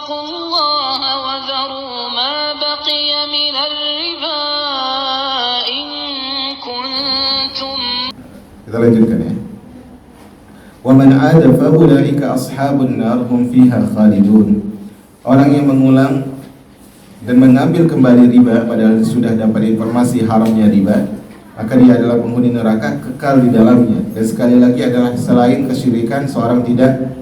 واتقوا الله وذروا ما بقي من الربا إن كنتم. Kita lanjutkan ya. وَمَنْ عَادَ فَأُولَئِكَ أَصْحَابُ النَّارِ هُمْ فِيهَا خَالِدُونَ. Orang yang mengulang dan mengambil kembali riba padahal sudah dapat informasi haramnya riba, maka dia adalah penghuni neraka kekal di dalamnya. Dan sekali lagi adalah selain kesyirikan seorang tidak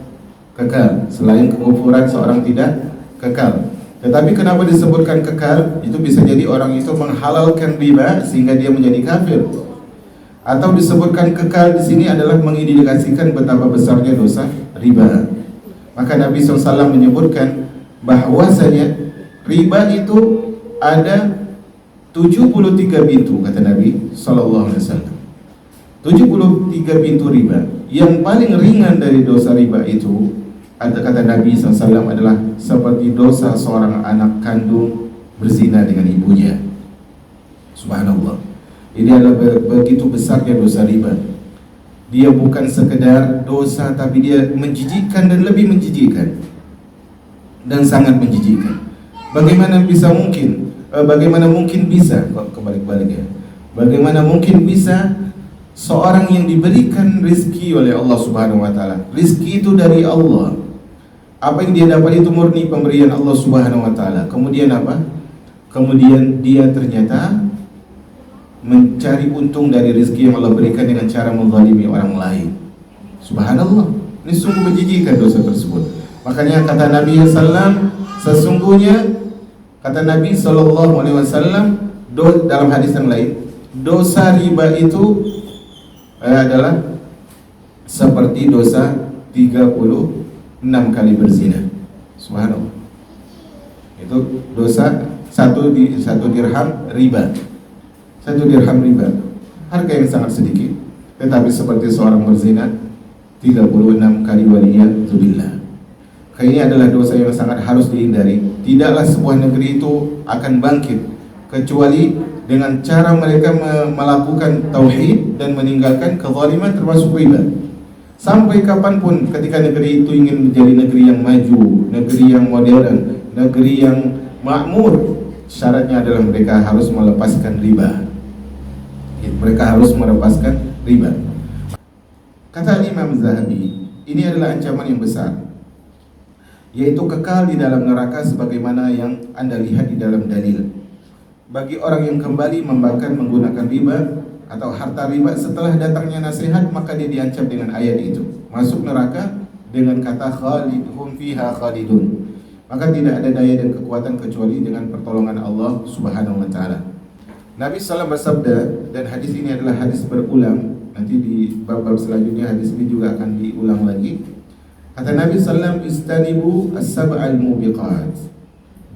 kekal, selain kekufuran seorang tidak kekal. Tetapi kenapa disebutkan kekal? Itu bisa jadi orang itu menghalalkan riba sehingga dia menjadi kafir. Atau disebutkan kekal di sini adalah mengindikasikan betapa besarnya dosa riba. Maka Nabi SAW menyebutkan bahwasanya riba itu ada 73 pintu, kata Nabi SAW. 73 pintu riba. Yang paling ringan dari dosa riba itu, kata Nabi SAW, adalah seperti dosa seorang anak kandung berzina dengan ibunya. Subhanallah. Ini adalah begitu besarnya dosa riba. Dia bukan sekedar dosa, tapi dia menjijikkan dan lebih menjijikkan, dan sangat menjijikkan. Bagaimana mungkin bisa kebalik-balik ya? Bagaimana mungkin bisa seorang yang diberikan rizki oleh Allah Subhanahu wa taala? Rizki itu dari Allah. Apa yang dia dapat itu murni pemberian Allah Subhanahu wa taala. Kemudian apa? Kemudian dia ternyata mencari untung dari rezeki yang Allah berikan dengan cara menzalimi orang lain. Subhanallah, ini sungguh menjijikkan dosa tersebut. Makanya kata Nabi SAW, sesungguhnya kata Nabi SAW dalam hadis yang lain, dosa riba itu adalah seperti dosa 36 kali berzina. Subhanallah. Itu dosa satu dirham riba. 1 dirham riba, harga yang sangat sedikit, tetapi seperti seorang berzina 36 kali waliyadzubillah. Ini adalah dosa yang sangat harus dihindari. Tidaklah sebuah negeri itu akan bangkit kecuali dengan cara mereka melakukan tauhid dan meninggalkan kezaliman termasuk riba. Sampai kapanpun ketika negeri itu ingin menjadi negeri yang maju, negeri yang modern, negeri yang makmur, syaratnya adalah mereka harus melepaskan riba. Mereka harus melepaskan riba. Kata Imam Zahabi, ini adalah ancaman yang besar, yaitu kekal di dalam neraka sebagaimana yang Anda lihat di dalam dalil. Bagi orang yang kembali membakar menggunakan riba atau harta riba setelah datangnya nasihat, maka dia diancam dengan ayat itu, masuk neraka dengan kata khalidhum fiha khalidun. Maka tidak ada daya dan kekuatan kecuali dengan pertolongan Allah Subhanahu wa taala. Nabi SAW bersabda, dan hadis ini adalah hadis berulang, nanti di bab-bab selanjutnya hadis ini juga akan diulang lagi. Kata Nabi SAW, istanibu as-sab'al mubiqat,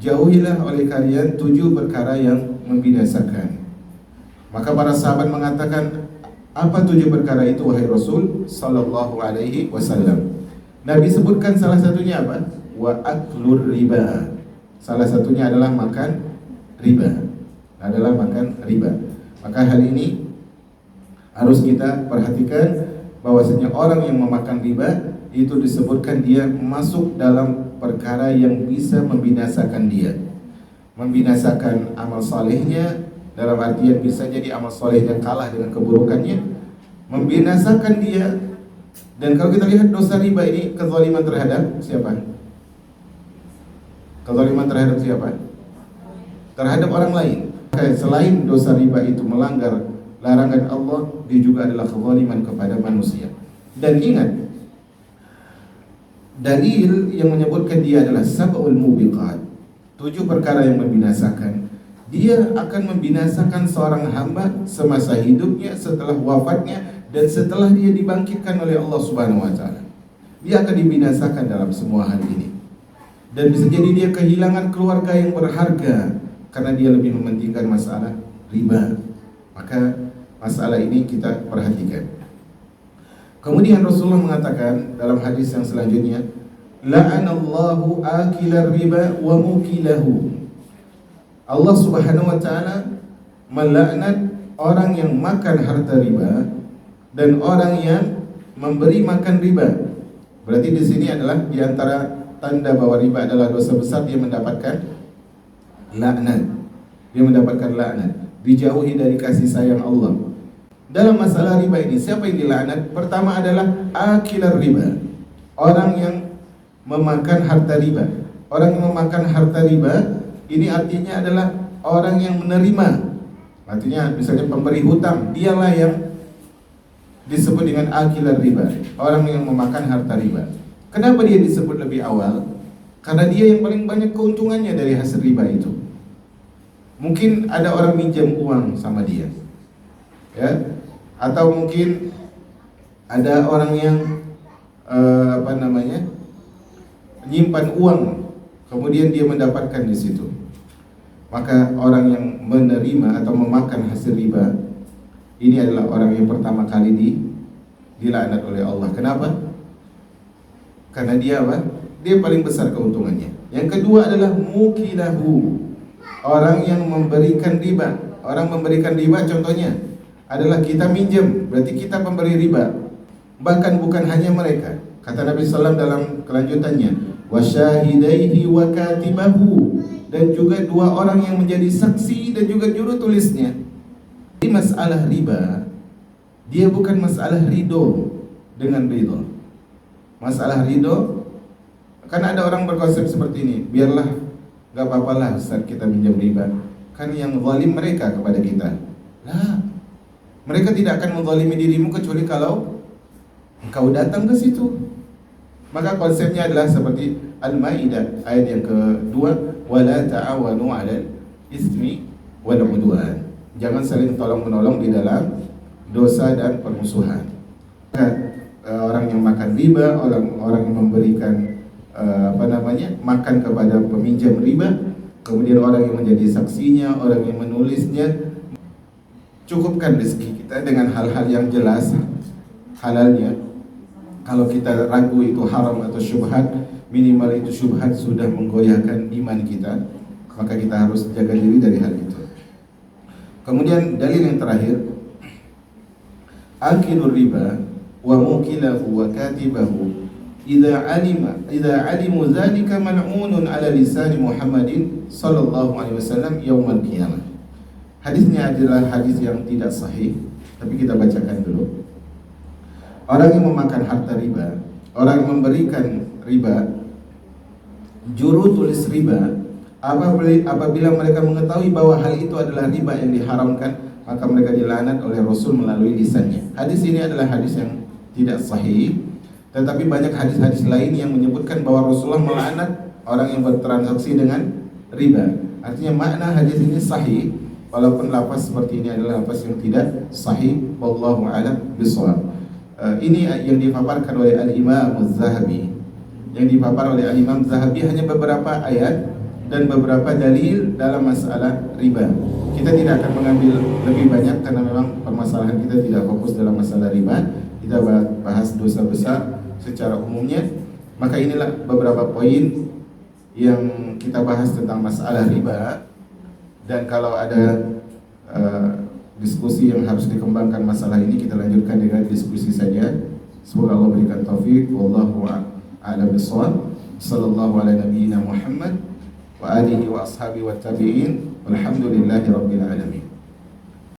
jauhilah oleh kalian 7 perkara yang membinasakan. Maka para sahabat mengatakan, apa 7 perkara itu wahai Rasul sallallahu alaihi wasallam? Nabi sebutkan salah satunya apa? Wa aklur riba. Salah satunya adalah makan riba. Maka hal ini harus kita perhatikan, bahwasanya orang yang memakan riba itu disebutkan dia masuk dalam perkara yang bisa membinasakan dia, membinasakan amal salehnya, dalam artian bisa jadi amal salehnya kalah dengan keburukannya, membinasakan dia. Dan kalau kita lihat dosa riba ini kezaliman terhadap siapa? Kezaliman terhadap siapa? Terhadap orang lain. Selain dosa riba itu melanggar larangan Allah, dia juga adalah kezaliman kepada manusia. Dan ingat, dalil yang menyebutkan dia adalah sab'ul mubiqat, 7 perkara yang membinasakan. Dia akan membinasakan seorang hamba semasa hidupnya, setelah wafatnya, dan setelah dia dibangkitkan oleh Allah Subhanahu wa taala. Dia akan dibinasakan dalam semua hal ini. Dan bisa jadi dia kehilangan keluarga yang berharga karena dia lebih mementingkan masalah riba. Maka masalah ini kita perhatikan. Kemudian Rasulullah mengatakan dalam hadis yang selanjutnya, la'anallahu akilar riba wa mukilahu. Allah Subhanahu wa taala melaknat orang yang makan harta riba dan orang yang memberi makan riba. Berarti di sini adalah di antara tanda bahwa riba adalah dosa besar, dia mendapatkan laknat. Dia mendapatkan laknat, dijauhi dari kasih sayang Allah. Dalam masalah riba ini, siapa yang dilaknat? Pertama adalah akilar riba, orang yang memakan harta riba. Orang yang memakan harta riba ini artinya adalah orang yang menerima. Artinya misalnya pemberi hutang, dialah yang disebut dengan akilar riba, orang yang memakan harta riba. Kenapa dia disebut lebih awal? Karena dia yang paling banyak keuntungannya dari hasil riba itu. Mungkin ada orang minjam uang sama dia, ya, atau mungkin ada orang yang menyimpan uang, kemudian dia mendapatkan di situ. Maka orang yang menerima atau memakan hasil riba ini adalah orang yang pertama kali dilaknat oleh Allah. Kenapa? Karena dia apa? Dia paling besar keuntungannya. Yang kedua adalah mukilahu, orang yang memberikan riba. Orang memberikan riba contohnya adalah kita minjem, berarti kita pemberi riba. Bahkan bukan hanya mereka. Kata Nabi SAW dalam kelanjutannya, wasyahidaihi wa katibahu, dan juga dua orang yang menjadi saksi dan juga juru tulisnya. Di masalah riba, dia bukan masalah ridho dengan ridho. Masalah ridho, karena ada orang berkonsep seperti ini, biarlah, gak apa-apalah Ustaz kita minjam riba, kan yang zalim mereka kepada kita. Nah, mereka tidak akan menzalimi dirimu kecuali kalau engkau datang ke situ. Maka konsepnya adalah seperti Al-Maidah ayat yang kedua, wala ta'awanu 'alal ismi wal 'udwan. Jangan saling tolong-menolong di dalam dosa dan permusuhan. Orang yang makan riba, orang yang memberikan makan kepada peminjam riba, kemudian orang yang menjadi saksinya, orang yang menulisnya, cukupkan rezeki kita dengan hal-hal yang jelas halalnya. Kalau kita ragu itu haram atau syubhat, minimal itu syubhat sudah menggoyahkan iman kita, maka kita harus jaga diri dari hal itu. Kemudian dalil yang terakhir, akilur riba wa mukilahu wa katibahu idza alimu dzalika mal'unun ala lisan Muhammadin sallallahu alaihi wasallam yaumil qiyamah. Hadisnya adalah hadis yang tidak sahih, tapi kita bacakan dulu. Orang yang memakan harta riba, orang yang memberikan riba, juru tulis riba, apabila mereka mengetahui bahwa hal itu adalah riba yang diharamkan, maka mereka dilaknat oleh Rasul melalui lisannya. Hadis ini adalah hadis yang tidak sahih, tetapi banyak hadis-hadis lain yang menyebutkan bahwa Rasulullah melaknat orang yang bertransaksi dengan riba. Artinya makna hadis ini sahih, walaupun lafaz seperti ini adalah lafaz yang tidak sahih. Wallahu a'lam bishawab. Ini yang dipaparkan oleh Al-Imam Az-Zahabi. Yang dipaparkan oleh Al-Imam Az-Zahabi hanya beberapa ayat dan beberapa dalil dalam masalah riba. Kita tidak akan mengambil lebih banyak karena memang permasalahan kita tidak fokus dalam masalah riba. Kita bahas dosa besar secara umumnya. Maka inilah beberapa poin yang kita bahas tentang masalah riba. Dan kalau ada diskusi yang harus dikembangkan masalah ini, kita lanjutkan dengan diskusi saja. Semoga Allah berikan taufik. Wallahu a'lam bishawab. Sallallahu ala nabiyyina Muhammad wa alihi wa ashabihi wa tabi'in. Walhamdulillahi rabbil alamin.